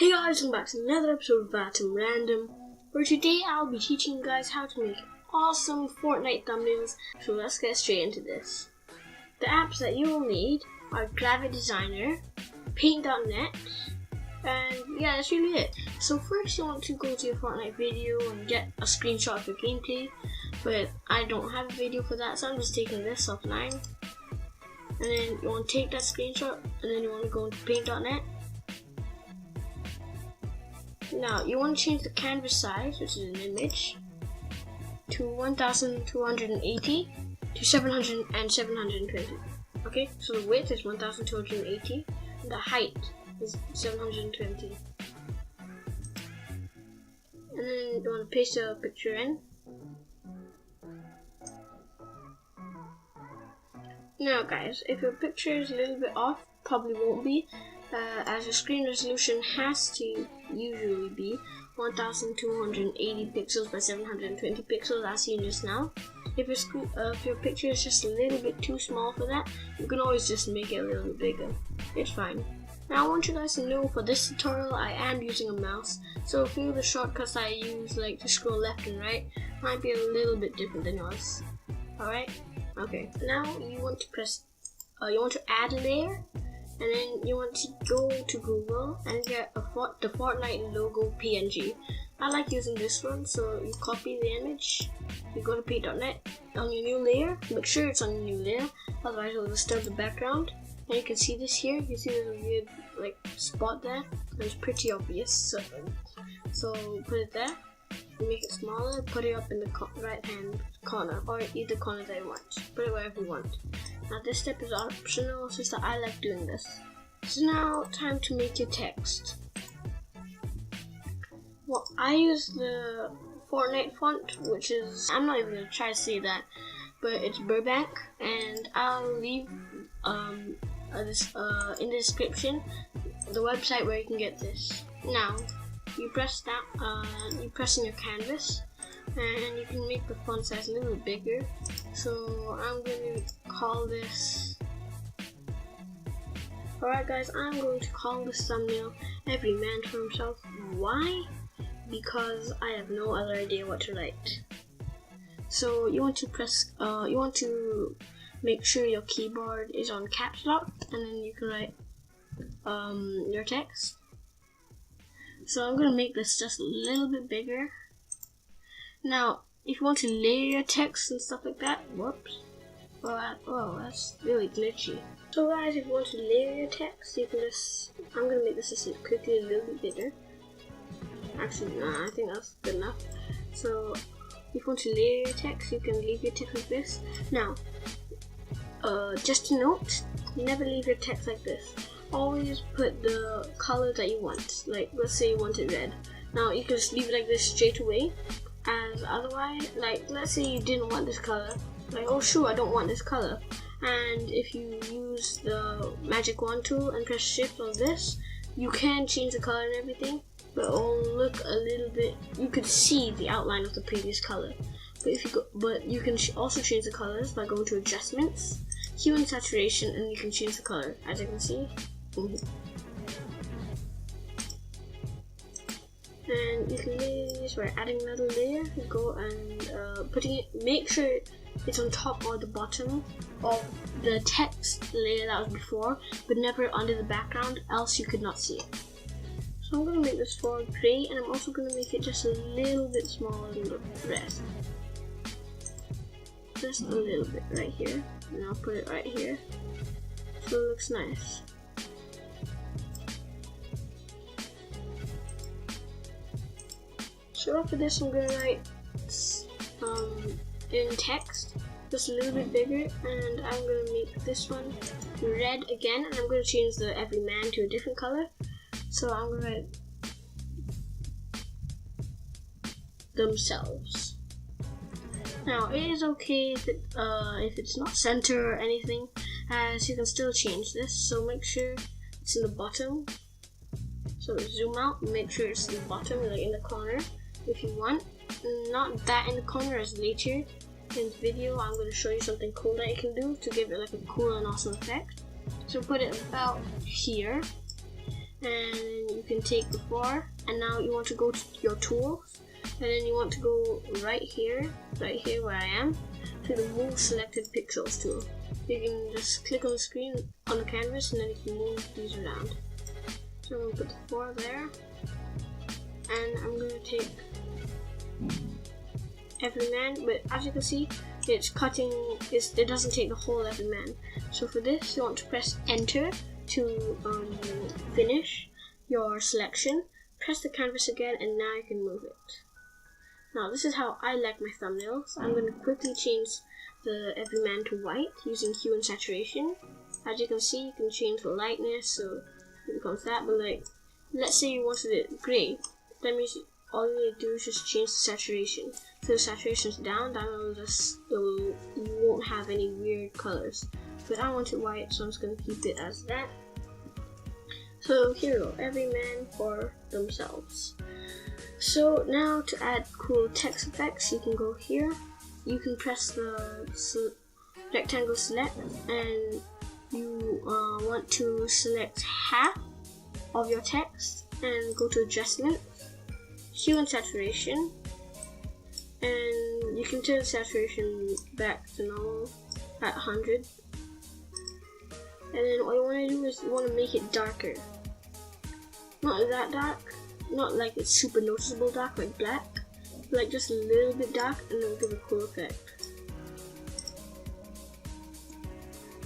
Hey guys, welcome back to another episode of Atom Random, where today I'll be teaching you guys how to make awesome Fortnite thumbnails. So let's get straight into this. The apps that you will need are Graphic Designer, Paint.net, and yeah, that's really it. So first you want to go to your Fortnite video and get a screenshot of your gameplay, but I don't have a video for that, so I'm just taking this offline. And then you want to take that screenshot, and then you want to go into Paint.net. Now, you want to change the canvas size, which is an image, to 1280 to 700 and 720. Okay, so the width is 1280 and the height is 720. And then you want to paste a picture in. Now guys, if your picture is a little bit off, probably won't be, as your screen resolution has to usually be 1280 pixels by 720 pixels as seen just now. If your picture is just a little bit too small for that, you can always just make it a little bit bigger. It's fine. Now I want you guys to know for this tutorial I am using a mouse, so a few of the shortcuts I use, like to scroll left and right, might be a little bit different than yours. Alright? Okay. Now you want to add a layer. And then you want to go to Google and get the Fortnite logo PNG. I like using this one, so you copy the image, you go to paint.net on your new layer, make sure it's on your new layer, otherwise it'll disturb the background. And you can see this here, you see there's a weird spot there, it's pretty obvious. So put it there, make it smaller, put it up in the right hand corner, or either corner that you want, put it wherever you want. Now this step is optional, it's just that I like doing this. So now time to make your text. Well, I use the Fortnite font, which is, I'm not even going to try to say that, but it's Burbank, and I'll leave in the description the website where you can get this. Now, you press that, you press in your canvas, and you can make the font size a little bit bigger. So I'm going to call this, alright guys, I'm going to call this thumbnail Every Man for Himself. Why? Because I have no other idea what to write. So you want to make sure your keyboard is on caps lock, and then you can write your text. So I'm going to make this just a little bit bigger. Now, if you want to layer your text and stuff like that, whoops. Well, that's really glitchy. So guys, if you want to layer your text, you can just, I'm going to make this just quickly a little bit bigger. Actually, nah, I think that's good enough. So, if you want to layer your text, you can leave your text like this. Now, just a note, never leave your text like this. Always put the color that you want. Like, let's say you want it red. Now, you can just leave it like this straight away. As otherwise, like, let's say you didn't want this color, like, oh shoot, I don't want this color, and if you use the magic wand tool and press shift on this, you can change the color and everything, but it will look a little bit, you could see the outline of the previous color. But you can also change the colors by going to adjustments, hue and saturation, and you can change the color, as you can see. And you can do this by adding another layer. Go and putting it. Make sure it's on top or the bottom of the text layer that was before, but never under the background, else you could not see it. So I'm going to make this for gray, and I'm also going to make it just a little bit smaller than the rest. Just a little bit right here, and I'll put it right here, so it looks nice. So after this, I'm going to write in text, just a little bit bigger, and I'm going to make this one red again, and I'm going to change the Every Man to a different color. So I'm going to write themselves. Now it is okay if it's not center or anything, as you can still change this. So make sure it's in the bottom. So zoom out, make sure it's in the bottom, like in the corner. If you want, not that in the corner, as later in this video I'm going to show you something cool that you can do to give it like a cool and awesome effect. So put it about here, and you can take the 4, and now you want to go to your tools, and then you want to go right here where I am, to the move selected pixels tool. You can just click on the screen on the canvas and then you can move these around. So I'm going to put the 4 there, and I'm going to take everyman, but as you can see it's cutting, it doesn't take the whole everyman. So for this you want to press enter to finish your selection, press the canvas again, and now you can move it. Now this is how I like my thumbnails. I'm going to quickly change the everyman to white using hue and saturation. As you can see, you can change the lightness so it becomes that, but like, let's say you wanted it grey, that means all you need to do is just change the saturation. So the saturation's down, you won't have any weird colors. But I want it white, so I'm just going to keep it as that. So here we go, everyman for themselves. So now to add cool text effects, you can go here. You can press the rectangle select, and you want to select half of your text and go to adjustment, hue and saturation, and you can turn the saturation back to normal at 100. And then what you want to do is you want to make it darker. Not that dark, not like it's super noticeable dark like black, like just a little bit dark, and then give a cool effect.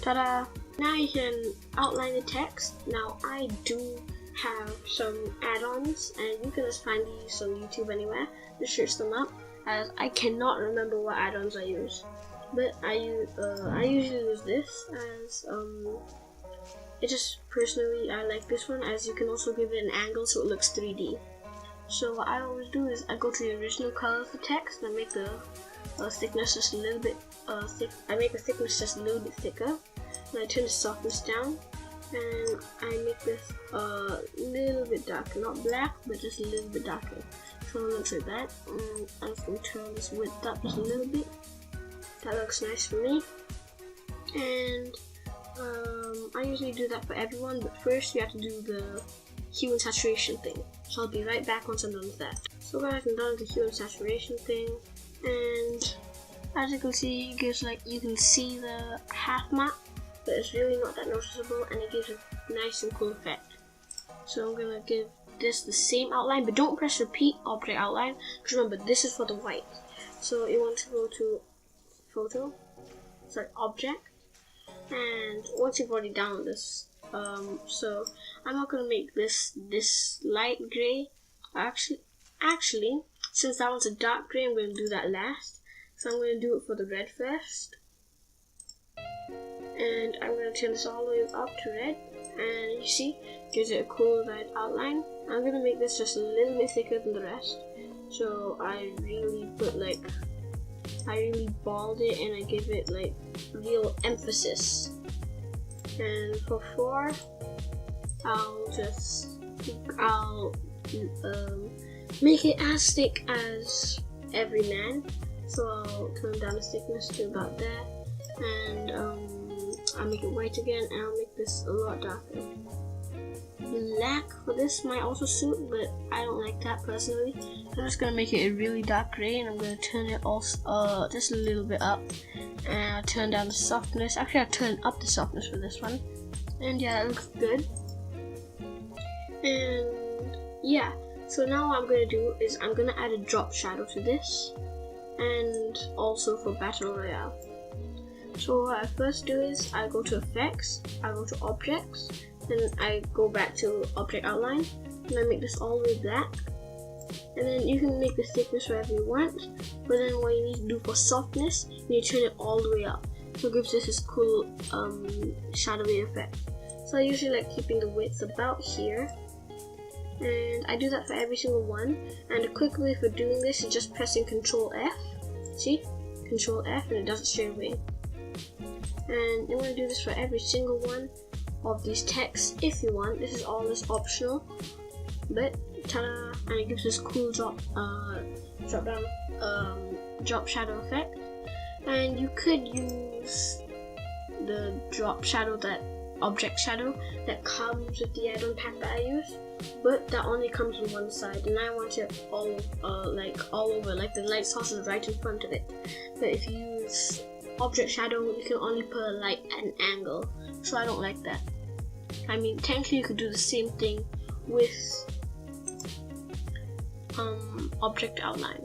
Ta-da! Now you can outline the text. Now I do have some add-ons, and you can just find these on YouTube anywhere. Just search them up, as I cannot remember what add-ons I use. But I usually use this as it just personally I like this one, as you can also give it an angle so it looks 3D. So what I always do is I go to the original color of the text and I make the thickness just a little bit thick. I make the thickness just a little bit thicker, and I turn the softness down, and I make this a little bit darker, not black, but just a little bit darker. So it looks like that. And I'm just going to turn this width up just a little bit. That looks nice for me. And I usually do that for everyone, but first you have to do the hue and saturation thing. So I'll be right back once I'm done with that. So guys, I'm done with the hue and saturation thing, and as you can see, it gives like, you can see the half map, but it's really not that noticeable, and it gives a nice and cool effect. So I'm gonna give this the same outline, but don't press repeat object outline, because remember this is for the white. So you want to go to object, and once you've already downloaded this, so I'm not gonna make this light gray. Actually, since that one's a dark gray, I'm gonna do that last. So I'm gonna do it for the red first, and I'm gonna turn this all the way up to red, and you see, gives it a cool red outline. I'm gonna make this just a little bit thicker than the rest. So I really bald it, and I give it like real emphasis. And for 4, I'll make it as thick as everyman. So I'll turn down the thickness to about there, and I'll make it white again, and I'll make this a lot darker. Black for this might also suit, but I don't like that personally. I'm just gonna make it a really dark gray, and I'm gonna turn it also just a little bit up, and I'll turn down the softness. Actually, I'll turn up the softness for this one, and yeah, it looks good. And yeah, so now what I'm gonna do is I'm gonna add a drop shadow to this, and also for Battle Royale. So what I first do is I go to effects, I go to objects, then I go back to object outline, and I make this all the way black. And then you can make the thickness wherever you want, but then what you need to do for softness, you need to turn it all the way up. So it gives this cool shadowy effect. So I usually like keeping the width about here, and I do that for every single one. And a quick way for doing this is just pressing Control F. See? Control F, and it does it straight away. And you want to do this for every single one of these texts if you want. This is all just optional, but ta-da! And it gives this cool drop shadow effect. And you could use the drop shadow that object shadow that comes with the add-on pack that I use, but that only comes on one side, and I want it all over, like the light source is right in front of it. But if you use object shadow, you can only put a light at an angle, so I don't like that. I mean, technically you could do the same thing with object outline.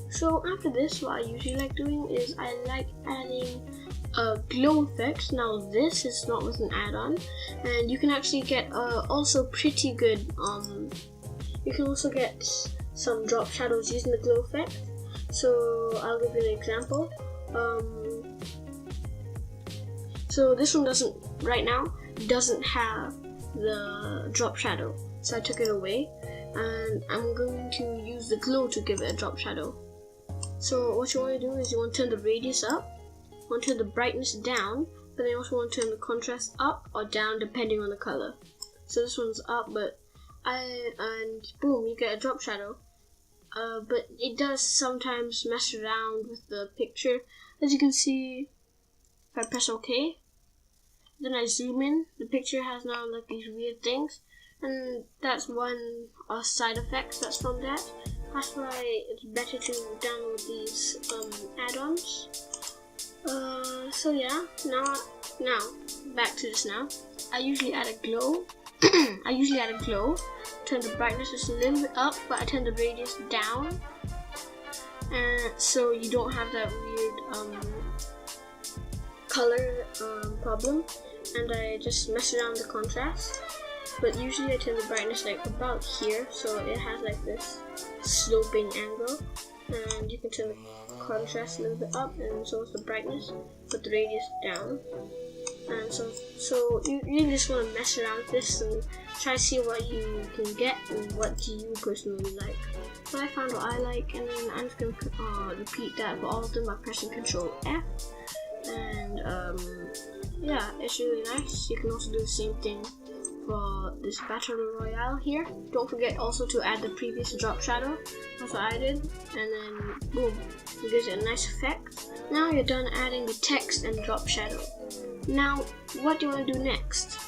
So after this, what I usually like doing is I like adding a glow effect. Now this is not with an add-on, and you can actually get also pretty good you can also get some drop shadows using the glow effect. So I'll give you an example. So this one doesn't have the drop shadow, so I took it away, and I'm going to use the glow to give it a drop shadow. So what you want to do is you want to turn the radius up, you want to turn the brightness down, but then you also want to turn the contrast up or down depending on the color. So this one's up, and boom, you get a drop shadow. But it does sometimes mess around with the picture. As you can see, if I press OK, then I zoom in, the picture has now like these weird things, and that's one side effect that's from that. That's why it's better to download these add-ons. So yeah, now back to this now. I usually add a glow. Turn the brightness just a little bit up, but I turn the radius down, and so you don't have that weird color problem. And I just mess around the contrast. But usually I turn the brightness like about here, so it has like this sloping angle, and you can turn the contrast a little bit up, and so is the brightness, put the radius down. And so you really just want to mess around with this and try to see what you can get and what do you personally like. So I found what I like, and then I'm just going to repeat that for all of them by pressing Ctrl F. And yeah, it's really nice. You can also do the same thing for this battle royale here. Don't forget also to add the previous drop shadow. That's what I did, and then boom, it gives it a nice effect. Now you're done adding the text and drop shadow. Now what do you want to do next?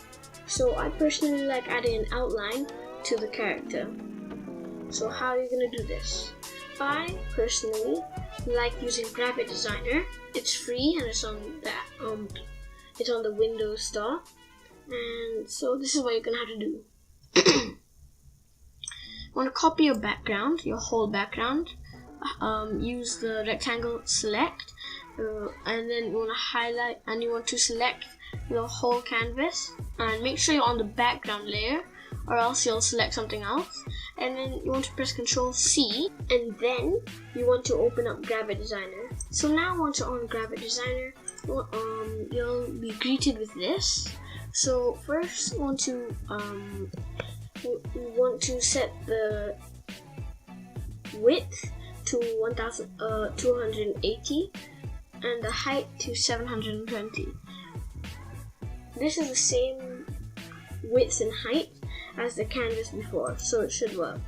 So I personally like adding an outline to the character. So how are you going to do this? I personally like using Graphic Designer. It's free and it's on the Windows Store. And so this is what you're gonna have to do. You want to copy your background, your whole background. Use the rectangle select, and then you want to highlight, and you want to select the whole canvas, and make sure you're on the background layer, or else you'll select something else. And then you want to press Ctrl C, and then you want to open up Graphic Designer. So now once you're on Graphic Designer, you'll be greeted with this. So first, we want to set the width to 1280 and the height to 720. This is the same width and height as the canvas before, so it should work.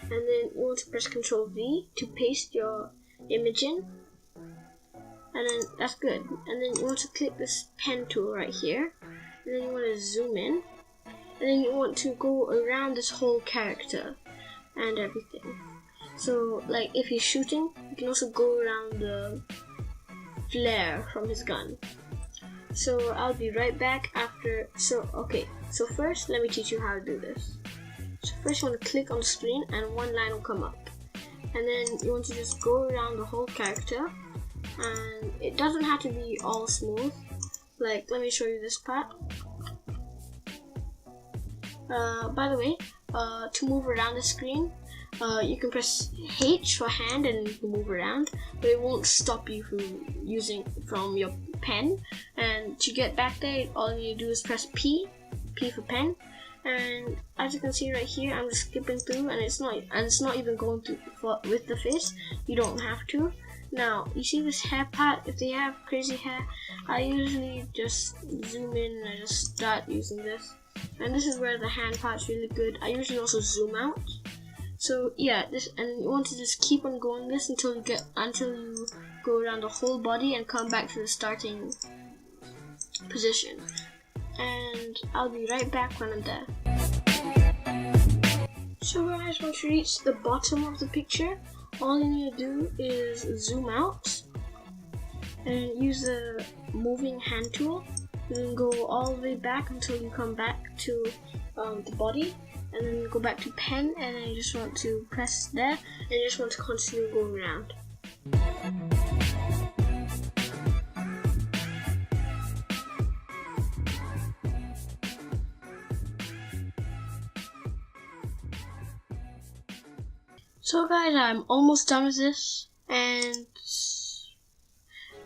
And then you want to press Ctrl V to paste your image in, and then that's good. And then you want to click this pen tool right here, and then you want to zoom in, and then you want to go around this whole character and everything. So like if he's shooting, you can also go around the flare from his gun. So I'll be right back after. So first let me teach you how to do this. So first you want to click on the screen and one line will come up, and then you want to just go around the whole character, and it doesn't have to be all smooth. Like let me show you this part. By the way, to move around the screen, you can press H for hand and you can move around, but it won't stop you from using from your pen. And to get back there, all you do is press P for pen. And as you can see right here, I'm just skipping through, and it's not even going through with the face. You don't have to. Now you see this hair part. If they have crazy hair, I usually just zoom in and I just start using this. And this is where the hand part's really good. I usually also zoom out. So yeah, and you want to just keep on going this until you go around the whole body and come back to the starting position. And I'll be right back when I'm there. So guys, once you reach the bottom of the picture, all you need to do is zoom out and use the moving hand tool, and then go all the way back until you come back to the body, and then you go back to pen, and then you just want to press there, and you just want to continue going around. So guys, I'm almost done with this, and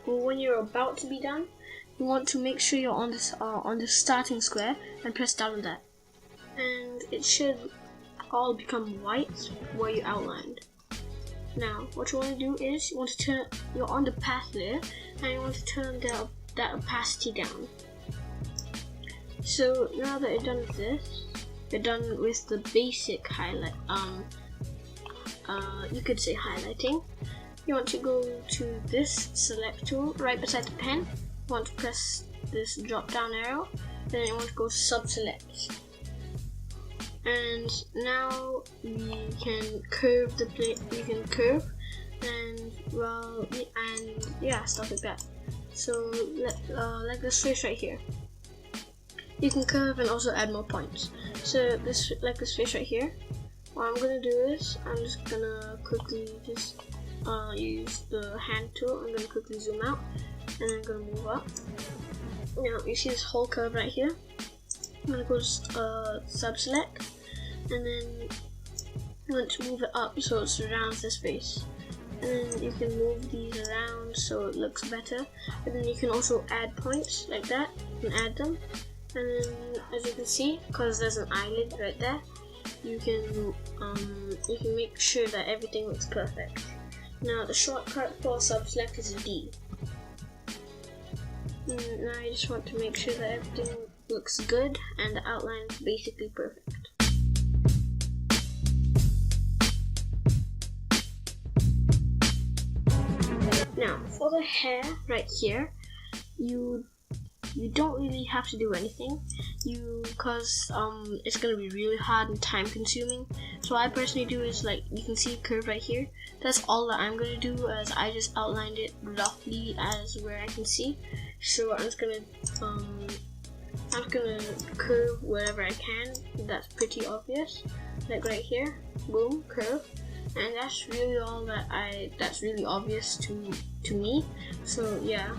when you're about to be done, you want to make sure you're on the starting square and press down on that, and it should all become white where you outlined. Now, what you want to do is you're on the path layer, and you want to turn that opacity down. So now that you're done with this, you're done with the basic highlight. You could say highlighting. You want to go to this select tool right beside the pen. You want to press this drop down arrow, then you want to go to sub select. And now we can curve the plate. We can curve and stuff like that. So like this face right here, you can curve and also add more points. So this face right here. What I'm gonna do is I'm just gonna quickly use the hand tool. I'm gonna quickly zoom out, and then I'm gonna move up. Now you see this whole curve right here. I'm gonna go to sub select, and then you want to move it up so it surrounds this face. And then you can move these around so it looks better. And then you can also add points like that. You can add them, and then as you can see, because there's an eyelid right there, you can make sure that everything looks perfect. Now the shortcut for sub select is D. Now you just want to make sure that everything looks good and the outline is basically perfect. Now for the hair right here, you don't really have to do anything, because it's gonna be really hard and time consuming. So what I personally do is, like, you can see a curve right here. That's all that I'm gonna do, as I just outlined it roughly as where I can see. So I'm just gonna curve wherever I can. That's pretty obvious, like right here, boom, curve. And that's really all that's really obvious to me. So yeah.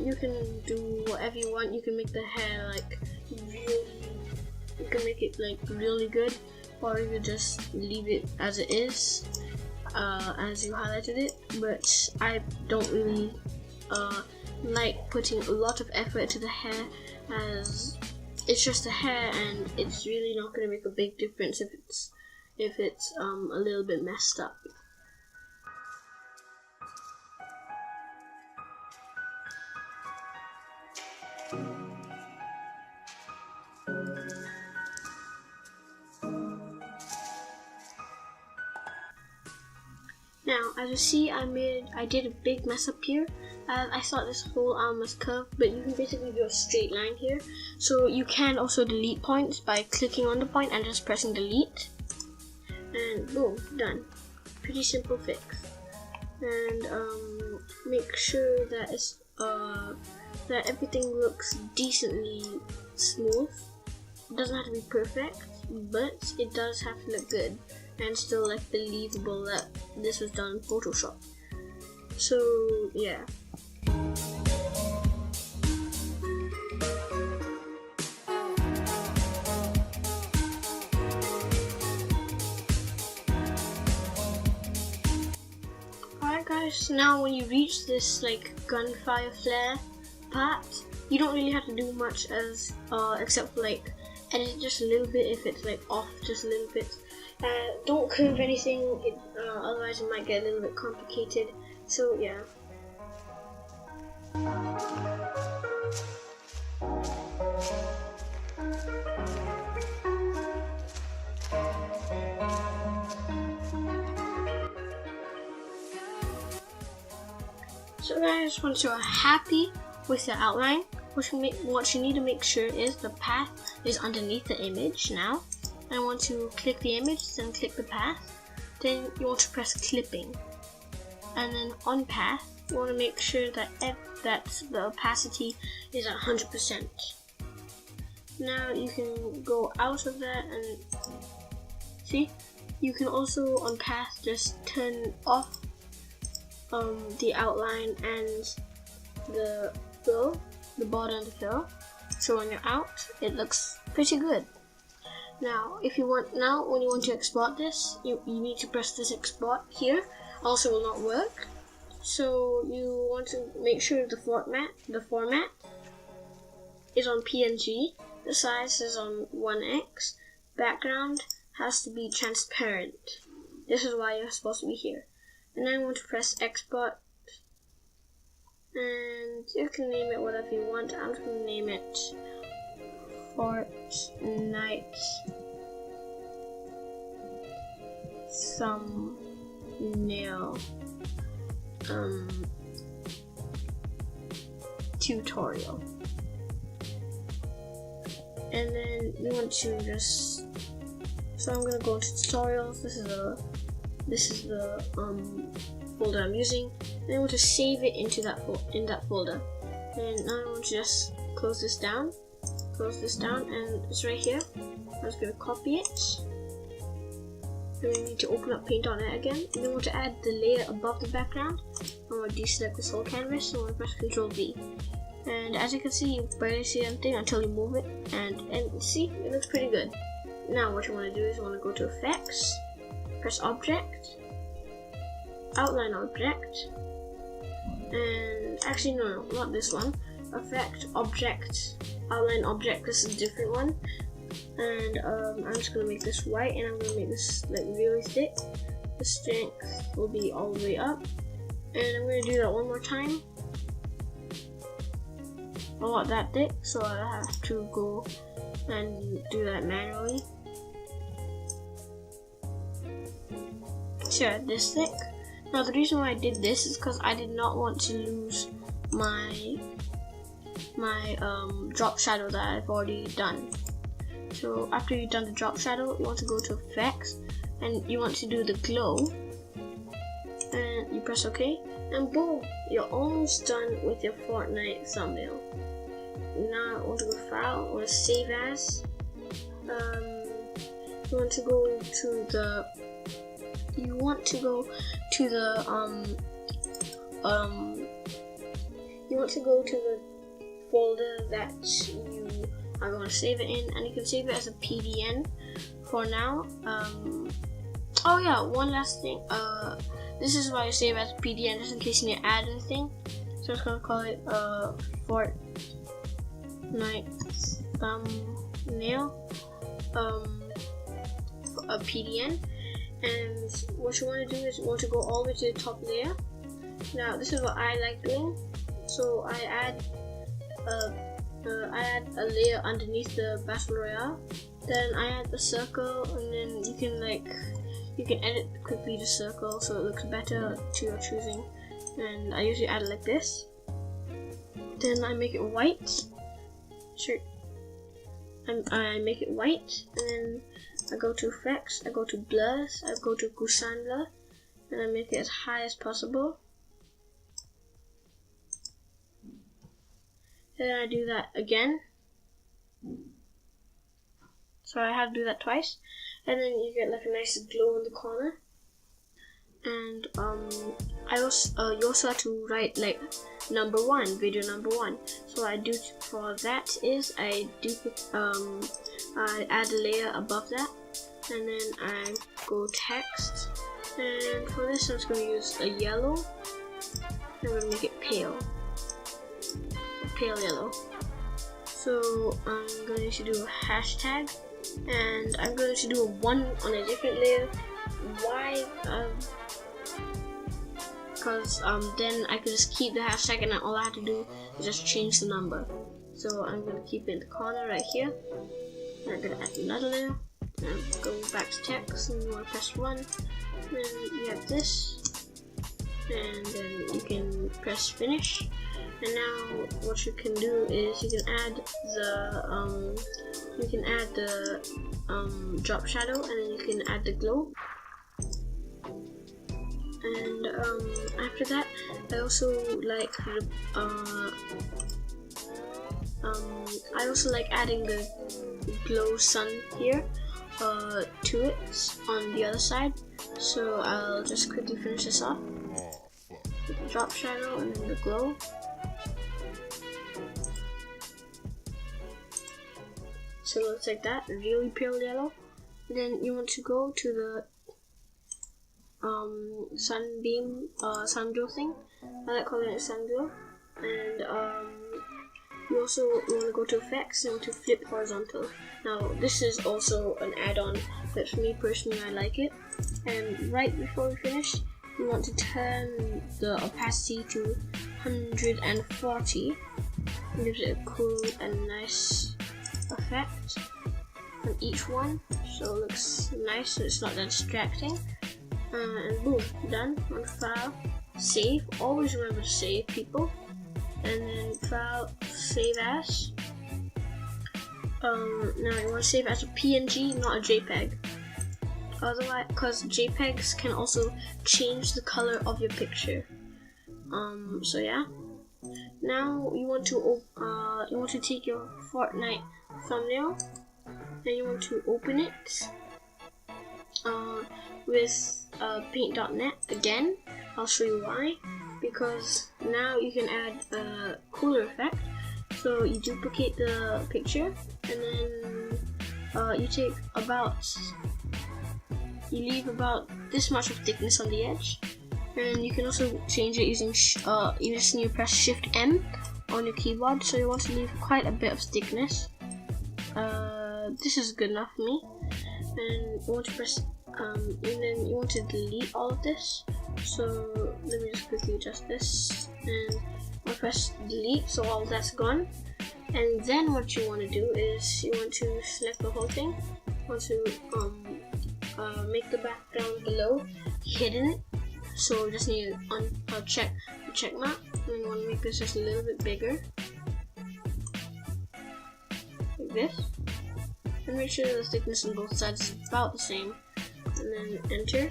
You can do whatever you want. You can make the hair really good, or you just leave it as it is, as you highlighted it. But I don't really like putting a lot of effort to the hair, as it's just a hair and it's really not going to make a big difference if it's a little bit messed up. Now, as you see, I did a big mess up here. I thought this whole arm was curved, but you can basically do a straight line here. So you can also delete points by clicking on the point and just pressing delete. And boom, done. Pretty simple fix. And make sure that that everything looks decently smooth. It doesn't have to be perfect, but it does have to look good and still like believable that this was done in Photoshop. So yeah. Alright guys, so now when you reach this like gunfire flare part, you don't really have to do much except for like edit it just a little bit if it's like off just a little bit. Don't curve anything, otherwise it might get a little bit complicated. So yeah. So guys, once you're happy with your outline, what you need to make sure is the path is underneath the image now. I want to click the image, then click the path. Then you want to press clipping. And then on path, you want to make sure that the opacity is at 100%. Now you can go out of that and see, you can also on path just turn off the outline and the fill, the border and the fill. So when you're out, it looks pretty good. Now, when you want to export this, you need to press this export here. Also will not work. So you want to make sure the format is on PNG. The size is on 1x. Background has to be transparent. This is why you're supposed to be here. And then I want to press export. And you can name it whatever you want. I'm just going to name it Fortnite Thumbnail tutorial. And then you want to just, so I'm gonna go into tutorials. This is the folder I'm using. And I want to save it into that folder. And now I want to just close this down, and it's right here. I'm just gonna copy it. Then we need to open up Paint on it again. And then we want to add the layer above the background. I'm going to deselect this whole canvas, so I'm going to press Ctrl V. And as you can see, you barely see anything until you move it. And see, it looks pretty good. Now what you want to do is you want to go to Effects, press Object, Outline Object, and actually no, not this one. Effect, Object, Outline Object, this is a different one. And I'm just going to make this white, and I'm going to make this like really thick. The strength will be all the way up. And I'm going to do that one more time. I want that thick, so I have to go and do that manually. So this thick. Now the reason why I did this is because I did not want to lose my drop shadow that I've already done. So after you've done the drop shadow, you want to go to Effects, and you want to do the glow, and you press OK, and boom, you're almost done with your Fortnite thumbnail. Now I want to go File, I want to Save As. You want to go to the folder that you are going to save it in, and you can save it as a PDN for now. Oh yeah, one last thing. This is why you save as a PDN, just in case you need to add anything. So I'm just going to call it Fortnite Thumbnail, a PDN. And what you want to do is you want to go all the way to the top layer. Now this is what I like doing. So I add a layer underneath the Battle Royale. Then I add the circle, and then you can edit quickly the circle so it looks better to your choosing. And I usually add it like this. Then I make it white. Sure. I make it white, and then I go to Effects, I go to Blurs, I go to Gusan Blur, and I make it as high as possible. Then I do that again. So I have to do that twice. And then you get like a nice glow in the corner. And you also have to write like number 1, video number 1. So what I do for that is I add a layer above that, and then I go text, and for this I'm just going to use a yellow. I'm going to make it pale yellow. So I'm going to do a hashtag, and I'm going to do a 1 on a different layer. Why? Because then I can just keep the hashtag, and all I have to do is just change the number. So I'm going to keep it in the corner right here, and I'm going to add another layer, and go back to text, and you want to press 1, then you have this, and then you can press finish. And now what you can do is you can add the drop shadow, and then you can add the glow. And after that, I also like adding the glow sun here to it on the other side. So I'll just quickly finish this off with the drop shadow and then the glow. So it looks like that, really pale yellow. And then you want to go to the sun glow thing. I like calling it sun glow. And you want to go to effects and to flip horizontal. Now this is also an add-on, but for me personally I like it. And right before we finish, you want to turn the opacity to 140. It gives it a cool and nice effect on each one, so it looks nice, so it's not that distracting. And boom, done. On file, save. Always remember to save, people. And then file, save as. Now you want to save as a PNG, not a JPEG. Otherwise, because JPEGs can also change the color of your picture. So yeah. Now you want to take your Fortnite thumbnail, and you want to open it with paint.net again. I'll show you why. Because now you can add a cooler effect. So you duplicate the picture, and then you leave about this much of thickness on the edge. And you can also change it using you just need to press Shift M on your keyboard. So you want to leave quite a bit of thickness. This is good enough for me. And you want to press and then you want to delete all of this. So let me just quickly adjust this, and I'll press delete, so all that's gone. And then what you want to do is you want to select the whole thing. You want to make the background below hidden. So you just need to check the check mark, and you want to make this just a little bit bigger, like this. And make sure the thickness on both sides is about the same, and then enter.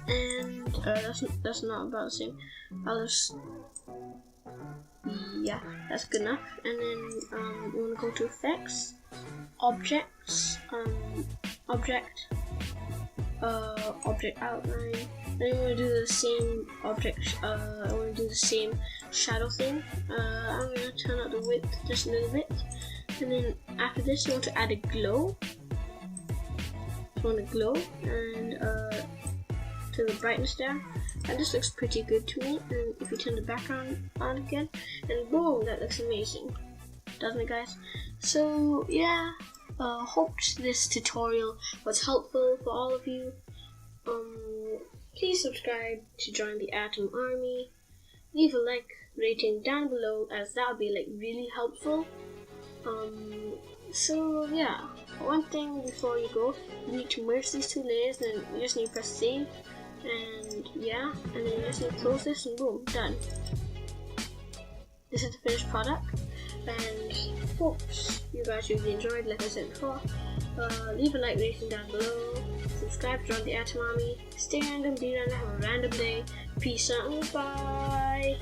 And that's not about the same. Yeah, that's good enough. And then you want to go to effects, objects, object outline. Then you want to do the same object. I want to do the same shadow thing. I'm going to turn up the width just a little bit. And then after this, you want to add a glow. You want to glow and to the brightness there, and this looks pretty good to me. And if you turn the background on again, and boom, that looks amazing, doesn't it, guys? So yeah, hoped this tutorial was helpful for all of you. Please subscribe to join the Atom Army. Leave a like rating down below, as that would be like really helpful. So yeah, one thing before you go, you need to merge these two layers, and you just need to press save, and yeah, and then you just need to close this, and boom, done. This is the finished product, and hopes you guys really enjoyed. Like I said before, leave a like rating down below, subscribe, join the Atom Army, stay random, be random, have a random day. Peace out and bye.